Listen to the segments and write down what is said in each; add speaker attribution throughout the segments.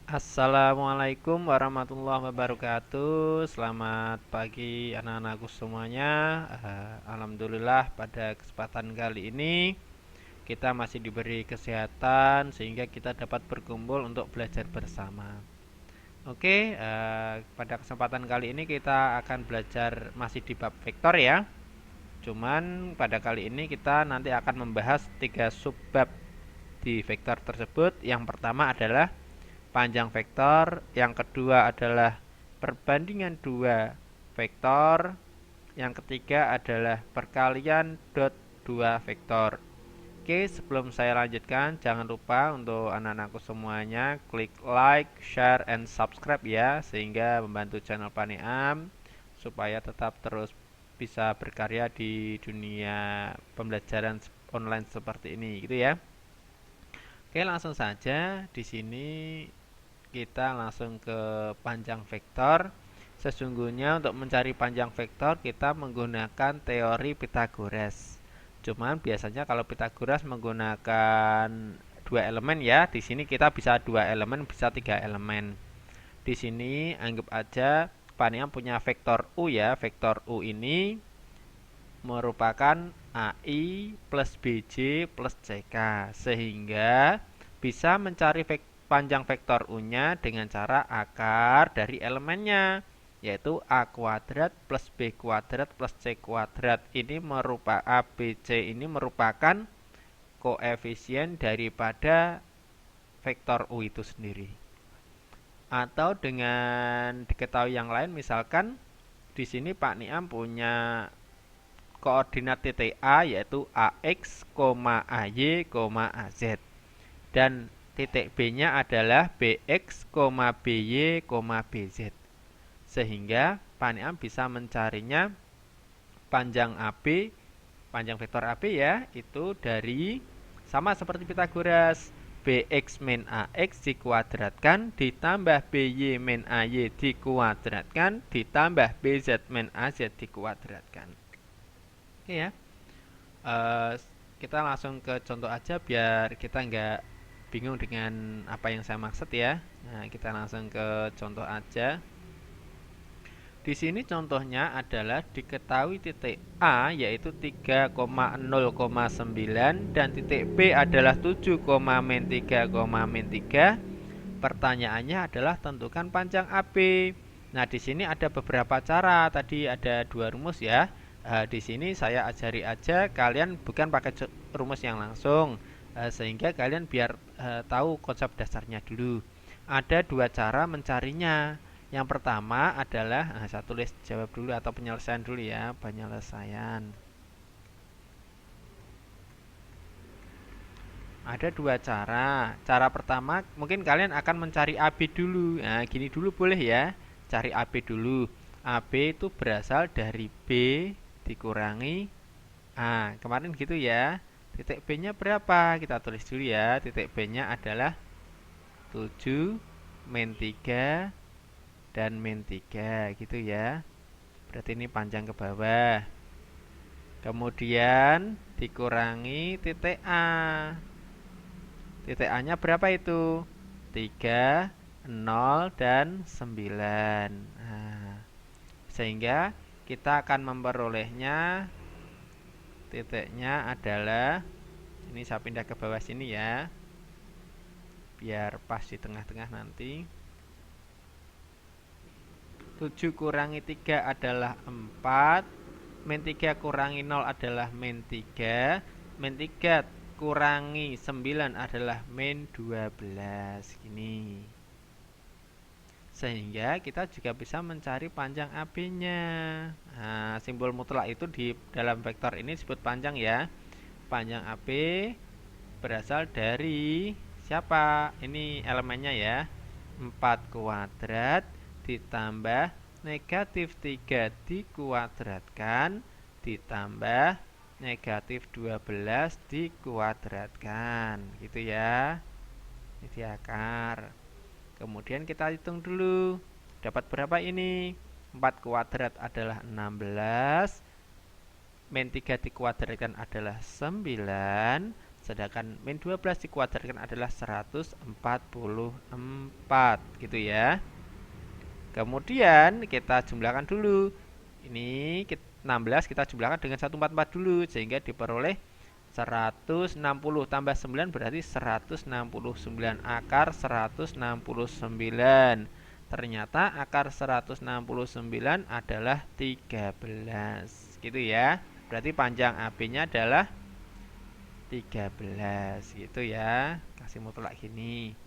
Speaker 1: Assalamualaikum warahmatullahi wabarakatuh. Selamat pagi anak-anakku semuanya. Alhamdulillah pada kesempatan kali ini kita masih diberi kesehatan sehingga kita dapat berkumpul untuk belajar bersama. Oke, pada kesempatan kali ini kita akan belajar masih di bab vektor ya. Cuman pada kali ini kita nanti akan membahas tiga subbab di vektor tersebut. Yang pertama adalah panjang vektor, yang kedua adalah perbandingan dua vektor, yang ketiga adalah perkalian dot dua vektor. Oke, sebelum saya lanjutkan, jangan lupa untuk anak-anakku semuanya klik like, share, and subscribe ya, sehingga membantu channel Paniam supaya tetap terus bisa berkarya di dunia pembelajaran online seperti ini, gitu ya. Oke, langsung saja di sini kita langsung ke panjang vektor. Sesungguhnya untuk mencari panjang vektor kita menggunakan teori Pythagoras. Cuman biasanya kalau Pythagoras menggunakan dua elemen ya. Di sini kita bisa dua elemen, bisa tiga elemen. Di sini anggap aja Paniam punya vektor U ya. Vektor U ini merupakan AI plus BJ plus CK, sehingga bisa mencari panjang vektor U-nya dengan cara akar dari elemennya, yaitu A kuadrat plus B kuadrat plus C kuadrat. Ini merupakan ABC ini merupakan koefisien daripada vektor U itu sendiri. Atau dengan diketahui yang lain, misalkan di sini Pak Niam punya koordinat titik A yaitu AX, AY, AZ, dan titik B-nya adalah BX, BY, BZ. Sehingga Paniam bisa mencarinya panjang AB, panjang vektor AB ya, itu dari sama seperti Pythagoras. BX min AX dikuadratkan ditambah BY min AY dikuadratkan ditambah BZ min AZ dikuadratkan. Oke ya. Eh, kita langsung ke contoh aja biar kita nggak bingung dengan apa yang saya maksud ya. Nah, kita langsung ke contoh aja. Di sini contohnya adalah diketahui titik A yaitu 3,0,9 dan titik B adalah 7, min 3, min 3. Pertanyaannya adalah tentukan panjang AB. Nah, di sini ada beberapa cara. Tadi ada dua rumus ya. Di sini saya ajari aja, kalian bukan pakai rumus yang langsung, sehingga kalian biar tahu konsep dasarnya dulu. Ada dua cara mencarinya. Yang pertama adalah, saya tulis jawab dulu atau penyelesaian dulu ya, penyelesaian. Ada dua cara. Cara pertama mungkin kalian akan mencari AB dulu. Nah, gini dulu boleh ya. Cari AB dulu. AB itu berasal dari B dikurangi A. Kemarin gitu ya. Titik B-nya berapa? Kita tulis dulu ya. Titik B-nya adalah 7, min 3, dan min 3 gitu ya. Berarti ini panjang ke bawah. Kemudian dikurangi titik A. Titik A-nya berapa itu? 3, 0, dan 9. Nah, sehingga kita akan memperolehnya titiknya adalah, ini saya pindah ke bawah sini ya, biar pas di tengah-tengah nanti. 7 kurangi 3 adalah 4, min 3 kurangi 0 adalah min 3, min 3 kurangi 9 adalah min 12 gini. Sehingga kita juga bisa mencari panjang AB-nya. Nah, simbol mutlak itu di dalam vektor ini disebut panjang ya. Panjang AB berasal dari siapa? Ini elemennya ya. 4 kuadrat ditambah negatif 3 dikuadratkan ditambah negatif 12 dikuadratkan gitu ya. Ini di akar. Kemudian kita hitung dulu. Dapat berapa ini? 4 kuadrat adalah 16. Min 3 dikuadratkan adalah 9. Sedangkan min 12 dikuadratkan adalah 144 gitu ya. Kemudian kita jumlahkan dulu. Ini 16 kita jumlahkan dengan 144 dulu sehingga diperoleh 160 tambah 9 berarti 169. Akar 169. Ternyata akar 169 adalah 13. Gitu ya. Berarti panjang AB-nya adalah 13 gitu ya. Kasih mutlak gini.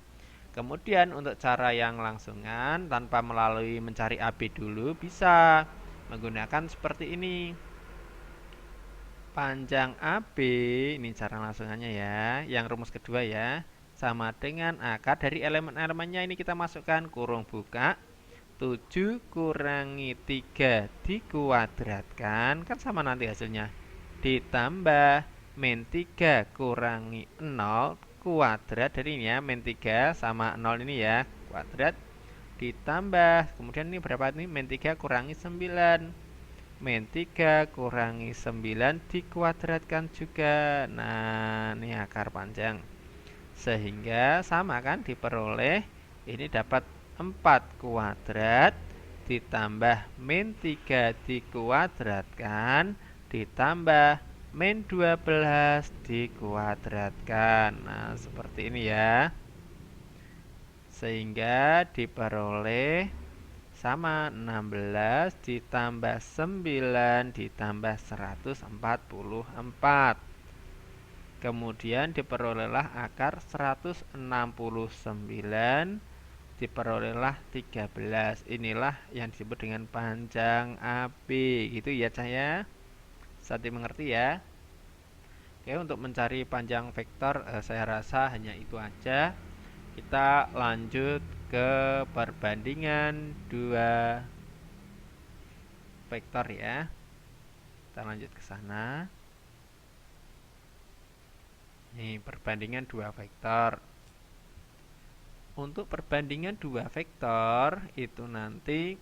Speaker 1: Kemudian untuk cara yang langsungan tanpa melalui mencari AB dulu bisa menggunakan seperti ini. Panjang AB, ini cara langsungannya ya, yang rumus kedua ya, sama dengan akar dari elemen-elemennya ini kita masukkan kurung buka 7 kurangi 3 dikuadratkan, kan sama nanti hasilnya, ditambah min 3 kurangi 0 kuadrat dari ini ya, min 3 sama 0 ini ya, kuadrat, ditambah, kemudian ini berapa nih, min 3 kurangi 9, min 3 kurangi 9 dikuadratkan juga. Nah, ini akar panjang. Sehingga sama kan diperoleh ini dapat 4 kuadrat ditambah min 3 dikuadratkan ditambah min 12 dikuadratkan. Nah, seperti ini ya. Sehingga diperoleh sama 16 ditambah 9 ditambah 144. Kemudian diperolehlah akar 169 diperolehlah 13. Inilah yang disebut dengan panjang AB gitu ya saya. Saya mengerti ya. Oke, untuk mencari panjang vektor saya rasa hanya itu aja. Kita lanjut ke perbandingan dua vektor ya. Kita lanjut ke sana. Ini perbandingan dua vektor. Untuk perbandingan dua vektor itu nanti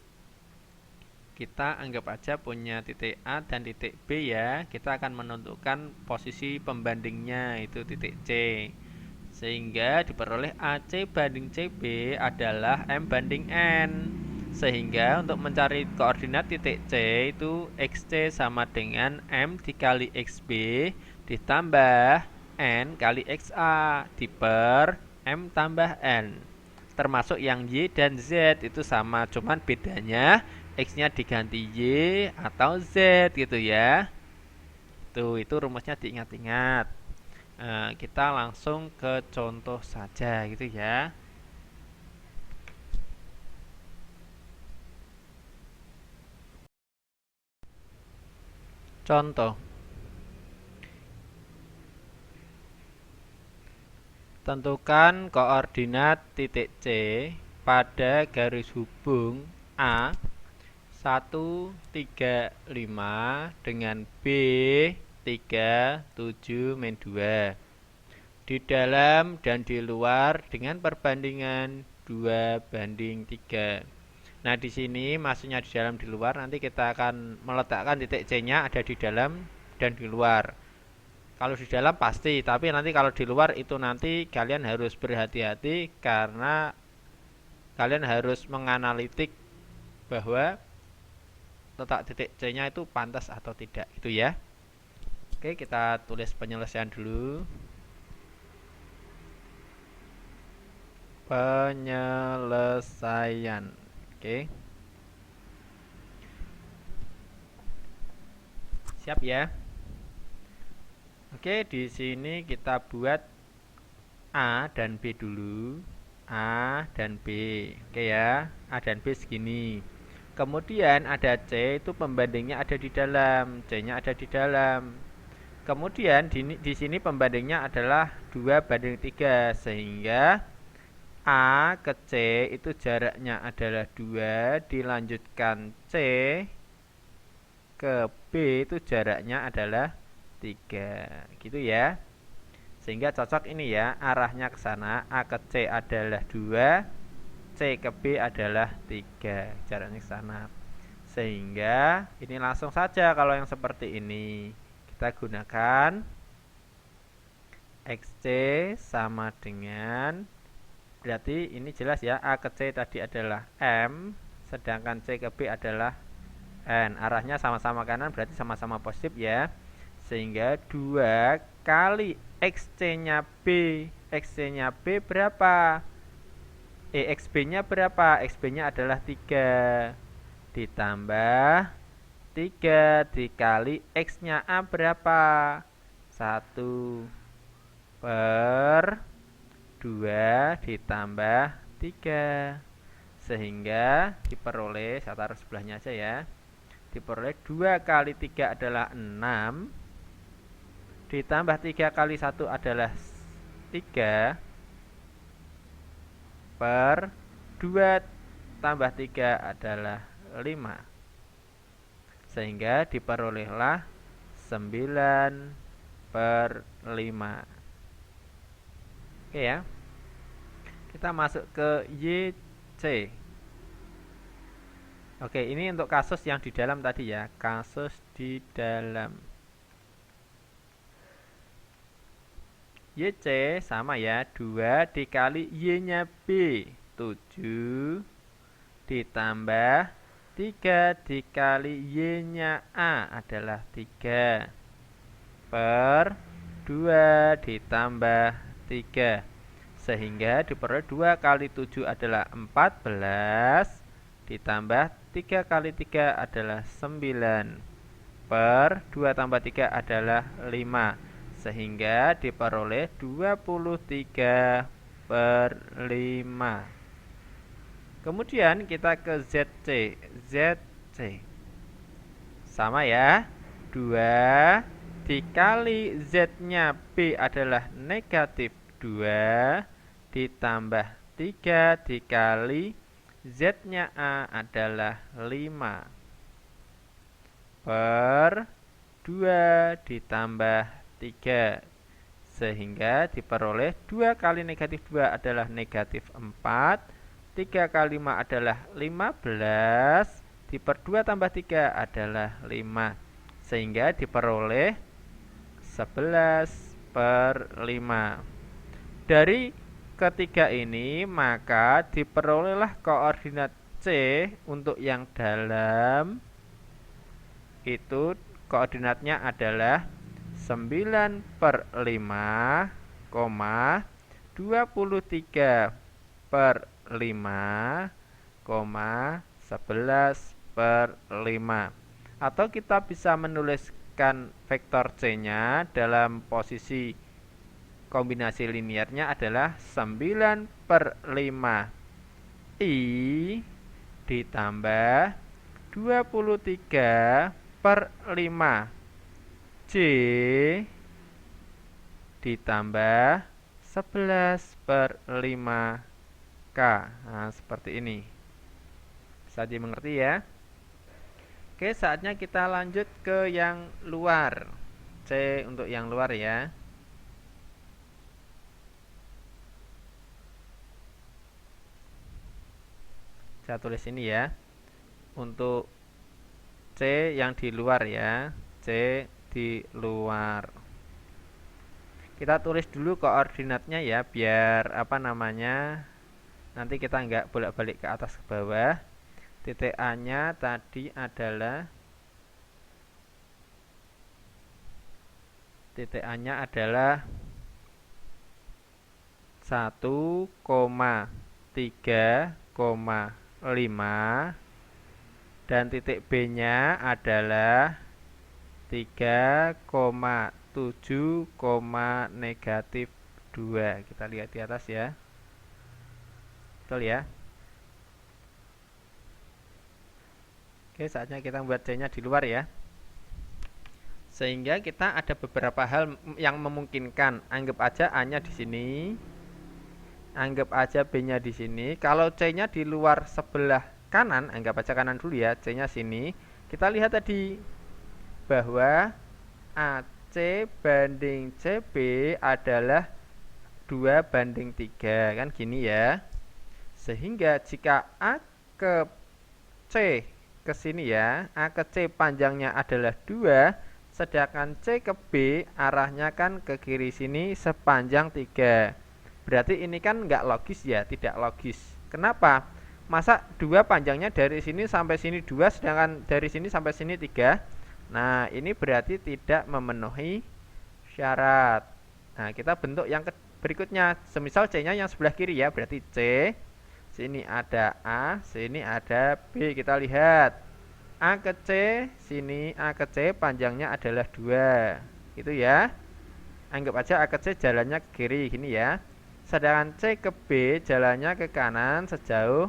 Speaker 1: kita anggap aja punya titik A dan titik B ya. Kita akan menentukan posisi pembandingnya itu titik C. Sehingga diperoleh AC banding CB adalah M banding N. Sehingga untuk mencari koordinat titik C itu XC sama dengan M dikali XB ditambah N kali XA diper M tambah N. Termasuk yang Y dan Z itu sama, cuman bedanya X-nya diganti Y atau Z gitu ya. Tuh, itu rumusnya diingat-ingat. Kita langsung ke contoh saja gitu ya. Contoh. Tentukan koordinat titik C pada garis hubung A 135 dengan B 37-2 di dalam dan di luar dengan perbandingan 2:3. Nah, di sini maksudnya di dalam di luar, nanti kita akan meletakkan titik C-nya ada di dalam dan di luar. Kalau di dalam pasti, tapi nanti kalau di luar itu nanti kalian harus berhati-hati karena kalian harus menganalitik bahwa letak titik C-nya itu pantas atau tidak, itu ya. Oke, kita tulis penyelesaian dulu. Penyelesaian. Oke. Siap ya. Oke, di sini kita buat A dan B dulu. A dan B. Oke ya. A dan B segini. Kemudian ada C, itu pembandingnya ada di dalam. C-nya ada di dalam. Kemudian di sini pembandingnya adalah 2:3 sehingga A ke C itu jaraknya adalah 2, dilanjutkan C ke B itu jaraknya adalah 3. Gitu ya. Sehingga cocok ini ya, arahnya ke sana, A ke C adalah 2, C ke B adalah 3, jaraknya ke sana. Sehingga ini langsung saja kalau yang seperti ini. Kita gunakan XC sama dengan, berarti ini jelas ya, A ke C tadi adalah M, sedangkan C ke B adalah N. Arahnya sama-sama kanan, berarti sama-sama positif ya. Sehingga 2 kali XC-nya B. XC-nya B berapa? XB-nya berapa? XB-nya adalah 3. Ditambah 3 dikali X-nya A berapa? 1 per 2 ditambah 3. Sehingga diperoleh, saya taruh sebelahnya aja ya. Diperoleh 2 kali 3 adalah 6. Ditambah 3 kali 1 adalah 3. Per 2 tambah 3 adalah 5. Sehingga diperolehlah 9 per 5. Oke ya. Kita masuk ke YC. Oke, ini untuk kasus yang di dalam tadi ya. Kasus di dalam. YC sama ya, 2 dikali Y-nya B, 7 ditambah 3 dikali Y-nya A adalah 3 per 2 ditambah 3. Sehingga diperoleh 2 kali 7 adalah 14 ditambah 3 kali 3 adalah 9 per 2 tambah 3 adalah 5. Sehingga diperoleh 23 per 5. Kemudian kita ke ZC. ZC sama ya, 2 dikali Z-nya B adalah negatif 2 ditambah 3 dikali Z-nya A adalah 5 per 2 ditambah 3. Sehingga diperoleh 2 kali negatif 2 adalah negatif 4. 3 kali 5 adalah 15. Diper 2 tambah 3 adalah 5. Sehingga diperoleh 11 per 5. Dari ketiga ini maka diperolehlah koordinat C untuk yang dalam. Itu koordinatnya adalah 9 per 5, 23 per 5, 11 per 5. Atau kita bisa menuliskan vektor C-nya dalam posisi kombinasi linearnya adalah 9 per 5 I ditambah 23 per 5 J ditambah 11 per 5 K. Nah, seperti ini. Bisa dimengerti ya. Oke, saatnya kita lanjut ke yang luar. C untuk yang luar ya. Saya tulis ini ya. Untuk C yang di luar ya. C di luar. Kita tulis dulu koordinatnya ya, biar apa namanya, nanti kita nggak bolak-balik ke atas ke bawah. Titik A-nya tadi adalah 1,3,5 dan titik B-nya adalah 3,7, negatif 2. Kita lihat di atas ya. Betul ya. Oke, saatnya kita membuat C-nya di luar ya. Sehingga kita ada beberapa hal yang memungkinkan. Anggap aja A-nya di sini. Anggap aja B-nya di sini. Kalau C-nya di luar sebelah kanan, anggap aja kanan dulu ya. C-nya sini. Kita lihat tadi bahwa AC banding CB adalah 2 banding 3. Kan gini ya. Sehingga jika A ke C ke sini ya, A ke C panjangnya adalah 2, Sedangkan C ke B arahnya kan ke kiri sini sepanjang 3. Berarti ini kan nggak logis ya, tidak logis. Kenapa? Masa 2 panjangnya dari sini sampai sini 2, sedangkan dari sini sampai sini 3. Nah, ini berarti tidak memenuhi syarat. Nah, kita bentuk yang berikutnya. Semisal C-nya yang sebelah kiri ya, berarti C. Sini ada A, sini ada B. Kita lihat. A ke C, sini A ke C panjangnya adalah 2. Gitu ya. Anggap aja A ke C jalannya ke kiri gini ya. Sedangkan C ke B jalannya ke kanan sejauh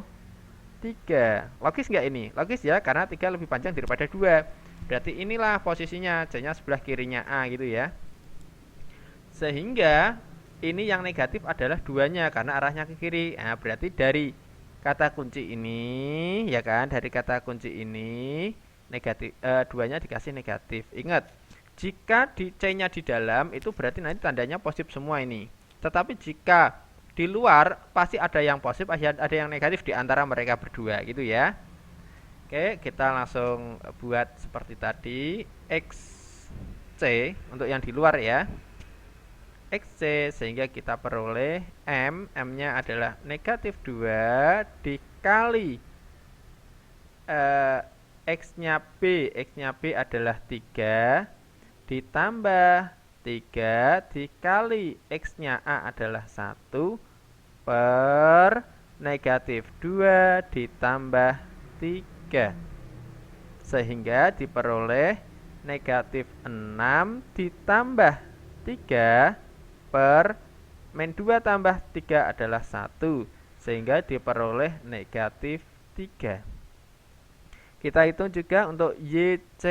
Speaker 1: 3. Logis nggak ini? Logis ya, karena 3 lebih panjang daripada 2. Berarti inilah posisinya, C-nya sebelah kirinya A gitu ya. Sehingga ini yang negatif adalah 2-nya karena arahnya ke kiri. Nah, berarti dari kata kunci ini ya kan, dari kata kunci ini negatif, 2-nya dikasih negatif. Ingat, jika di C-nya di dalam itu berarti nanti tandanya positif semua ini. Tetapi jika di luar pasti ada yang positif, ada yang negatif di antara mereka berdua gitu ya. Oke, kita langsung buat seperti tadi. XC untuk yang di luar ya. XC sehingga kita peroleh M-nya adalah negatif 2 dikali X-nya B adalah 3 ditambah 3 dikali X-nya A adalah 1 per negatif 2 ditambah 3 sehingga diperoleh negatif 6 ditambah 3 per min 2 tambah 3 adalah 1 sehingga diperoleh negatif 3. Kita hitung juga untuk YC.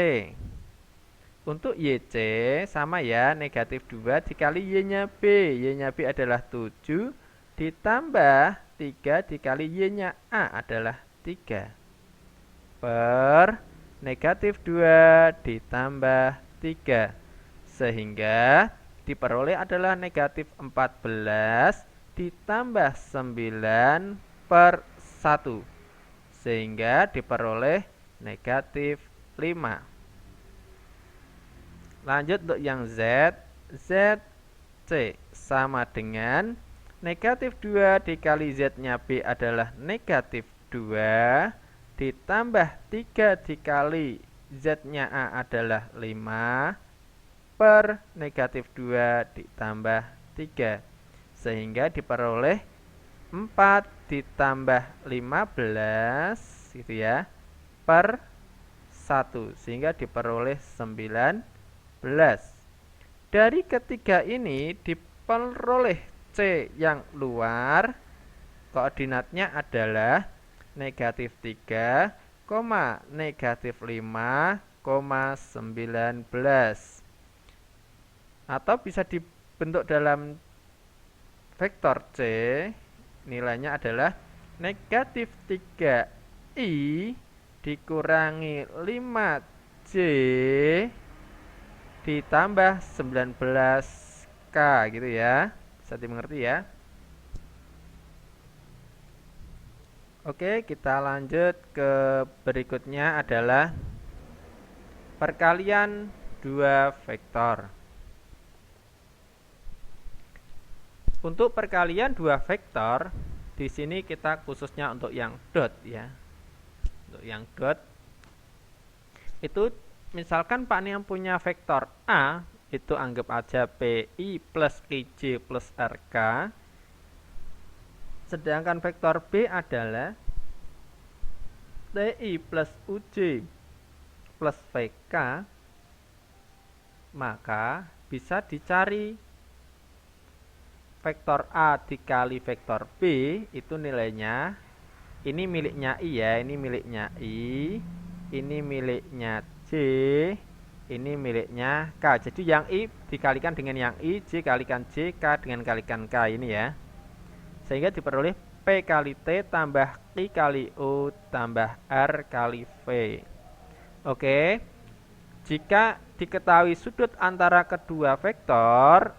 Speaker 1: Untuk YC sama ya, negatif 2 dikali Y-nya B. Y-nya B adalah 7 ditambah 3 dikali Y-nya A adalah 3 per negatif 2 ditambah 3 sehingga diperoleh adalah negatif 14 ditambah 9 per 1 sehingga diperoleh negatif 5. Lanjut untuk yang Z. ZC sama dengan negatif 2 dikali Z-nya B adalah negatif 2 ditambah 3 dikali Z-nya A adalah 5 per negatif 2 ditambah 3 sehingga diperoleh 4 ditambah 15 gitu ya per 1 sehingga diperoleh 19. Dari ketiga ini diperoleh C yang luar, koordinatnya adalah negatif 3, negatif 5, 19 atau bisa dibentuk dalam vektor C, nilainya adalah negatif 3I dikurangi 5J ditambah 19K gitu ya. Bisa dimengerti ya. Oke, kita lanjut ke berikutnya adalah perkalian dua vektor. Untuk perkalian dua vektor, di sini kita khususnya untuk yang dot ya. Untuk yang dot itu misalkan Pak Niam punya vektor A, itu anggap aja PI plus IJ plus RK. Sedangkan vektor B adalah TI plus UJ plus VK, maka bisa dicari vektor A dikali vektor B itu nilainya, ini miliknya I ya, ini miliknya I, ini miliknya J, ini miliknya K. Jadi yang I dikalikan dengan yang I, J kalikan J, K dengan kalikan K ini ya. Sehingga diperoleh P kali T tambah I kali U tambah R kali V. Oke. Jika diketahui sudut antara kedua vektor,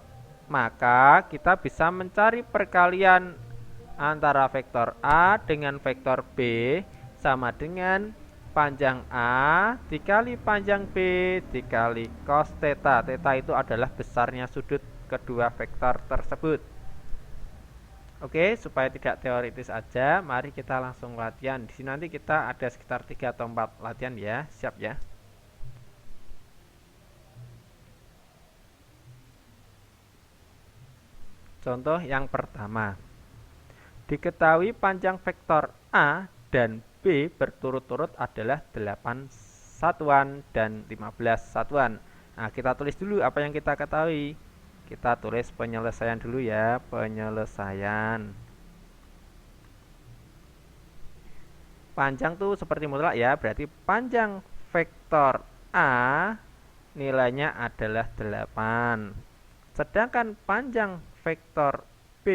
Speaker 1: maka kita bisa mencari perkalian antara vektor A dengan vektor B sama dengan panjang A dikali panjang B dikali cos theta. Theta itu adalah besarnya sudut kedua vektor tersebut. Oke, supaya tidak teoritis aja, mari kita langsung latihan. Di sini nanti kita ada sekitar 3 atau 4 latihan ya. Siap ya? Contoh yang pertama. Diketahui panjang vektor A dan B berturut-turut adalah 8 satuan dan 15 satuan. Nah, kita tulis dulu apa yang kita ketahui. Kita tulis penyelesaian dulu ya, penyelesaian. Panjang tuh seperti mutlak ya, berarti panjang vektor A nilainya adalah 8. Sedangkan panjang vektor B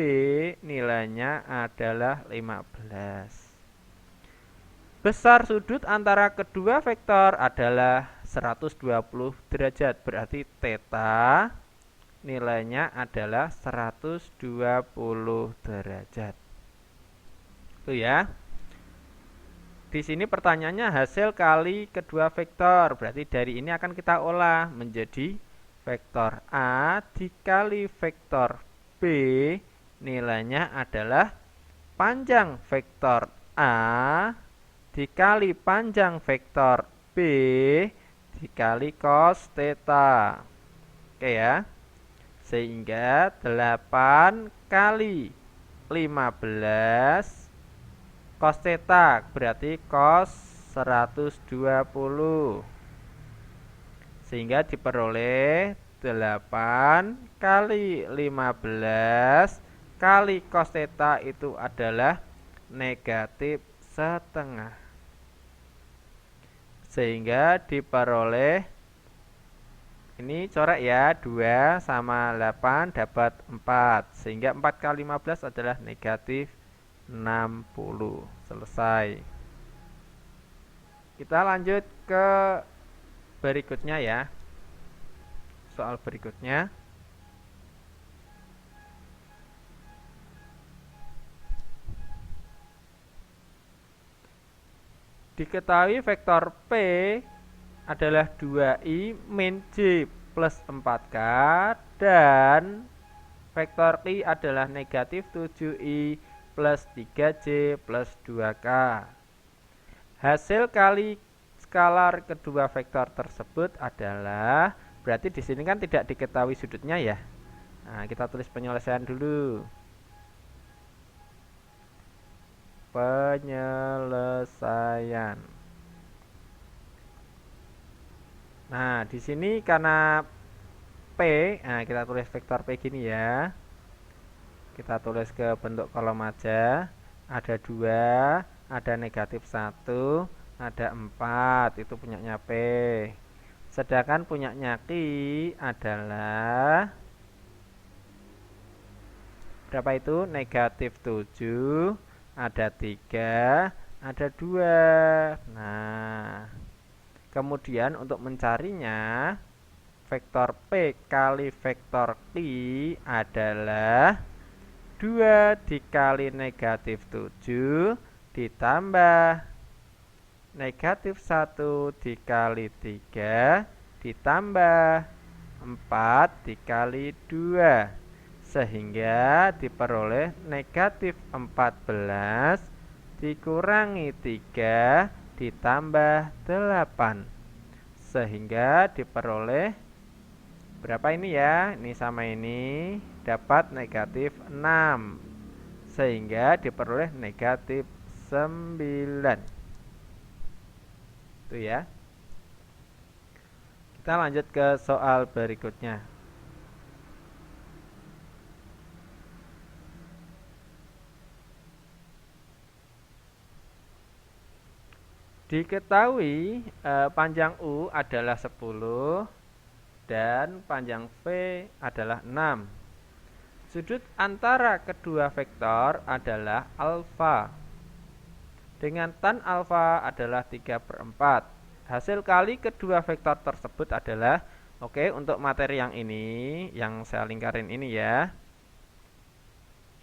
Speaker 1: nilainya adalah 15. Besar sudut antara kedua vektor adalah 120 derajat, berarti theta nilainya adalah 120 derajat. Itu ya. Di sini pertanyaannya hasil kali kedua vektor. Berarti dari ini akan kita olah menjadi vektor A dikali vektor B nilainya adalah panjang vektor A dikali panjang vektor B dikali cos theta. Oke ya. Sehingga 8 kali 15 cos theta berarti cos 120. Sehingga diperoleh 8 kali 15 kali cos theta itu adalah negatif setengah. Sehingga diperoleh, ini coret ya, 2 sama 8 dapat 4. Sehingga 4 kali 15 adalah negatif 60. Selesai. Kita lanjut ke berikutnya ya. Soal berikutnya. Diketahui vektor P adalah 2i min j plus 4k dan vektor Q adalah negatif 7i plus 3j plus 2k. Hasil kali skalar kedua vektor tersebut adalah, berarti di sini kan tidak diketahui sudutnya ya. Nah, kita tulis penyelesaian dulu. Penyelesaian. Nah, di sini karena P, nah kita tulis vektor P gini ya. Kita tulis ke bentuk kolom aja. Ada 2, ada negatif 1, ada 4, itu punyanya P. Sedangkan punyanya Q adalah berapa itu? Negatif 7, ada 3, ada 2. Nah, kemudian untuk mencarinya, vektor P kali vektor Q adalah 2 dikali negatif 7 ditambah negatif 1 dikali 3 ditambah 4 dikali 2. Sehingga diperoleh negatif 14 dikurangi 3 ditambah 8. Sehingga diperoleh berapa ini ya? Ini sama ini dapat negatif 6. Sehingga diperoleh negatif 9. Itu ya. Kita lanjut ke soal berikutnya. Diketahui panjang U adalah 10 dan panjang V adalah 6. Sudut antara kedua vektor adalah alfa. Dengan tan alfa adalah 3/4. Hasil kali kedua vektor tersebut adalah, oke, untuk materi yang ini, yang saya lingkarin ini ya.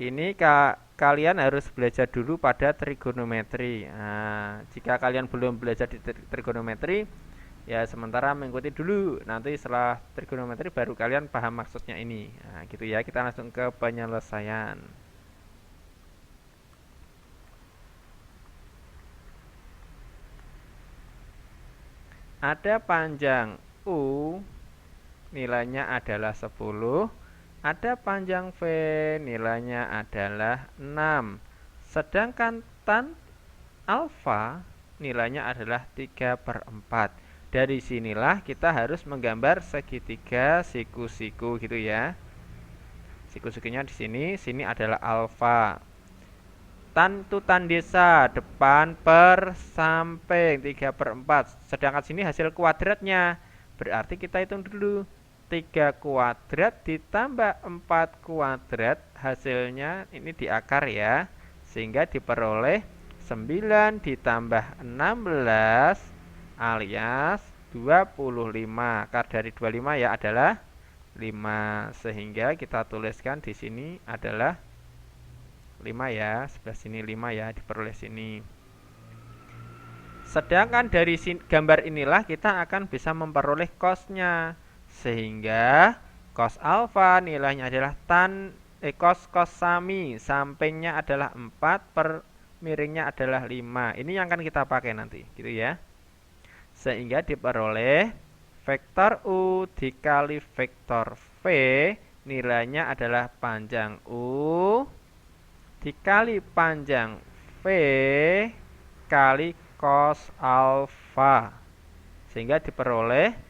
Speaker 1: Ini kalian harus belajar dulu pada trigonometri. Nah, jika kalian belum belajar di trigonometri, ya sementara mengikuti dulu. Nanti setelah trigonometri baru kalian paham maksudnya ini. Nah, gitu ya. Kita langsung ke penyelesaian. Ada panjang U, nilainya adalah 10. Ada panjang V, nilainya adalah 6. Sedangkan tan alfa, nilainya adalah 3/4. Dari sinilah kita harus menggambar segitiga siku-siku gitu ya. Siku-sikunya di sini adalah alfa. Tan itu tan desa, depan per samping 3/4. Sedangkan sini hasil kuadratnya. Berarti kita hitung dulu. 3 kuadrat ditambah 4 kuadrat, hasilnya ini di akar ya. Sehingga diperoleh 9 ditambah 16 alias 25. Akar dari 25 ya adalah 5. Sehingga kita tuliskan di sini adalah 5 ya, sebelah sini 5 ya, diperoleh sini. Sedangkan dari gambar inilah kita akan bisa memperoleh cosnya. Sehingga cos alfa nilainya adalah cos sami, sampingnya adalah 4 per miringnya adalah 5. Ini yang akan kita pakai nanti, gitu ya. Sehingga diperoleh vektor U dikali vektor V, nilainya adalah panjang U dikali panjang V kali cos alfa, sehingga diperoleh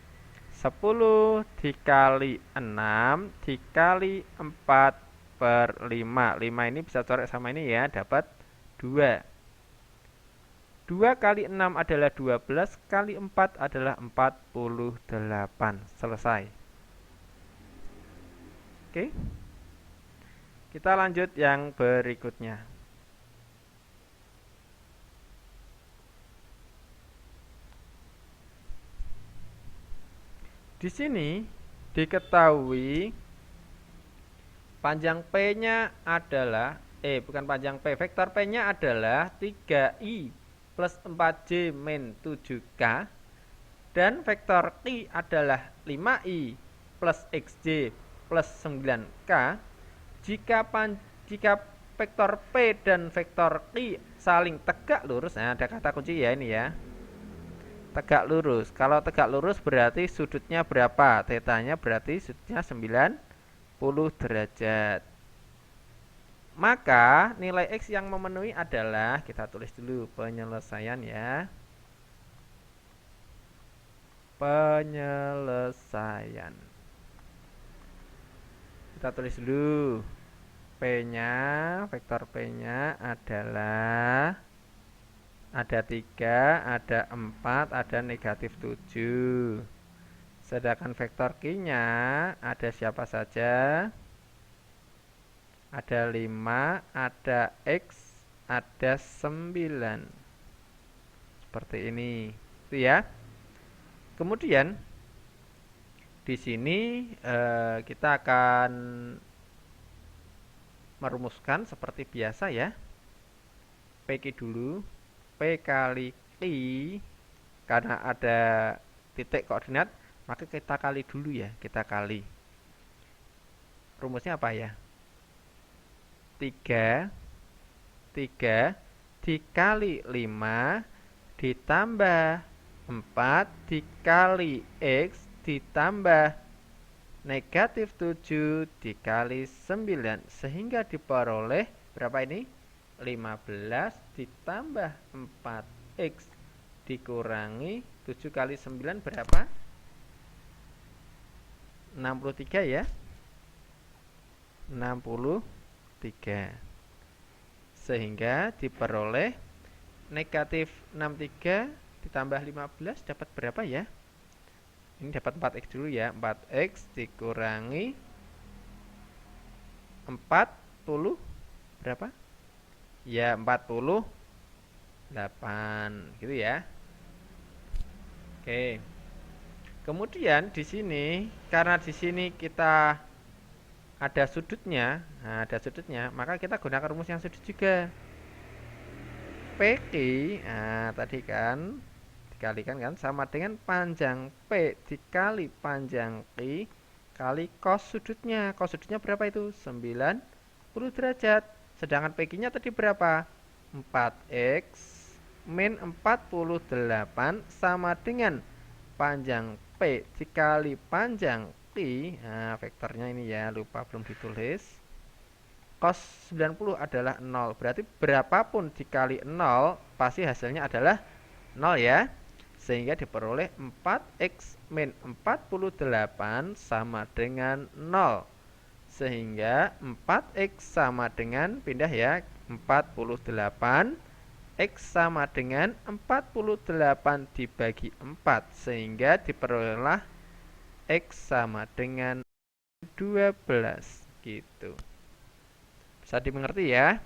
Speaker 1: 10 dikali 6 dikali 4 per 5. 5 ini bisa coret sama ini ya, dapat 2. 2 kali 6 adalah 12, kali 4 adalah 48. Selesai. Oke. Kita lanjut yang berikutnya. Di sini diketahui panjang P-nya adalah bukan panjang P, vektor P-nya adalah 3i plus 4j min 7k dan vektor Q adalah 5i plus xj plus 9k. Jika vektor P dan vektor Q saling tegak lurus, nah ada kata kunci ya ini ya. Tegak lurus. Kalau tegak lurus berarti sudutnya berapa? Tetanya berarti sudutnya 90 derajat. Maka nilai X yang memenuhi adalah, kita tulis dulu penyelesaian ya. Penyelesaian. Kita tulis dulu. P-nya, vektor P-nya adalah ada 3, ada 4, ada negatif 7. Sedangkan vektor Q-nya ada siapa saja? Ada 5, ada X, ada 9. Seperti ini. Itu ya. Kemudian di sini kita akan merumuskan seperti biasa ya. PQ dulu. P kali I, karena ada titik koordinat, maka kita kali dulu ya. Kita kali. Rumusnya apa ya? 3 dikali 5 ditambah 4 dikali X ditambah negatif 7 dikali 9, sehingga diperoleh berapa ini? 15 ditambah 4X dikurangi 7 kali 9 berapa? 63 ya. 63. Sehingga diperoleh negatif 63 ditambah 15 dapat berapa ya? Ini dapat 4X dulu ya. 4X dikurangi 40 berapa? Ya 48 gitu ya. Oke. Kemudian di sini karena di sini kita ada sudutnya, maka kita gunakan rumus yang sudut juga. PQ, tadi kan dikalikan kan sama dengan panjang P dikali panjang Q kali cos sudutnya. Cos sudutnya berapa itu? 90 derajat. Sedangkan PQ-nya tadi berapa? 4x min 48 sama dengan panjang P dikali panjang Q. Nah, vektornya ini ya, lupa belum ditulis. Cos 90 adalah 0. Berarti berapapun dikali 0 pasti hasilnya adalah 0 ya. Sehingga diperoleh 4x min 48 sama dengan 0. Sehingga 4x sama dengan, pindah ya, 48. X sama dengan 48 dibagi 4. Sehingga diperolehlah X sama dengan 12 gitu. Bisa dimengerti ya?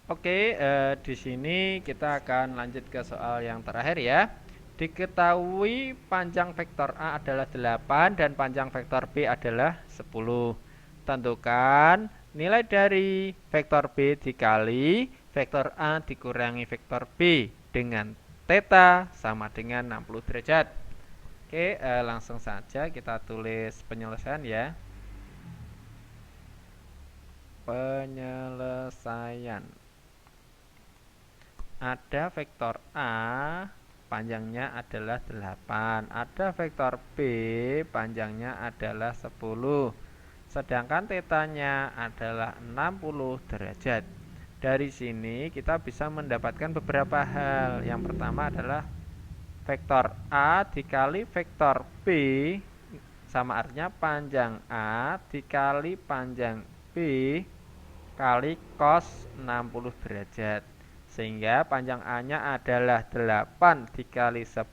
Speaker 1: Oke, di sini kita akan lanjut ke soal yang terakhir ya. Diketahui panjang vektor A adalah 8 dan panjang vektor B adalah 10. Tentukan nilai dari vektor B dikali vektor A dikurangi vektor B dengan theta sama dengan 60 derajat. Oke, langsung saja kita tulis penyelesaian ya. Penyelesaian. Ada vektor A, panjangnya adalah 8. Ada vektor B, panjangnya adalah 10. Sedangkan tetanya adalah 60 derajat. Dari sini kita bisa mendapatkan beberapa hal. Yang pertama adalah vektor A dikali vektor B sama artinya panjang A dikali panjang B kali cos 60 derajat. Sehingga panjang A-nya adalah 8 dikali 10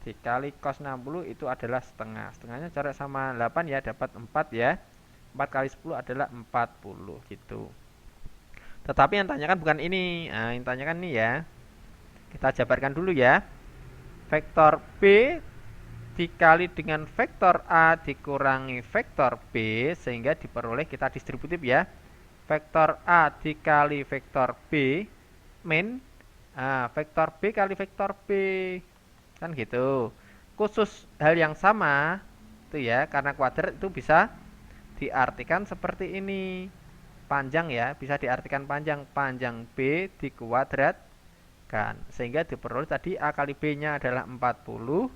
Speaker 1: dikali cos 60 itu adalah setengah. Setengahnya coret sama 8 ya, dapat 4 ya. 4 kali 10 adalah 40 gitu. Tetapi yang tanyakan bukan ini. Nah, yang tanyakan ini ya. Kita jabarkan dulu ya. Vektor B dikali dengan vektor A dikurangi vektor B sehingga diperoleh kita distributif ya. Vektor A dikali vektor B min vektor B kali vektor B kan gitu. Khusus hal yang sama itu ya, karena kuadrat itu bisa diartikan seperti ini. Panjang ya, bisa diartikan panjang B dikuadratkan sehingga diperoleh tadi A kali B nya adalah 40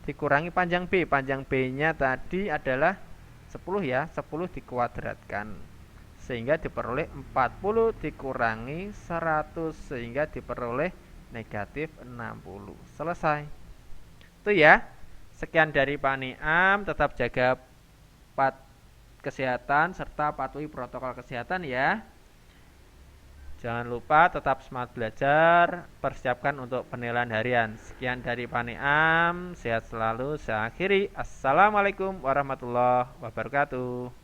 Speaker 1: dikurangi panjang B. Panjang B nya tadi adalah 10 ya, 10 dikuadratkan sehingga diperoleh 40 dikurangi 100 sehingga diperoleh negatif 60. Selesai. Itu ya. Sekian dari Pak Niam. Tetap jaga kesehatan serta patuhi protokol kesehatan ya. Jangan lupa tetap semangat belajar. Persiapkan untuk penilaian harian. Sekian dari Pak Niam. Sehat selalu. Saya akhiri. Assalamualaikum warahmatullahi wabarakatuh.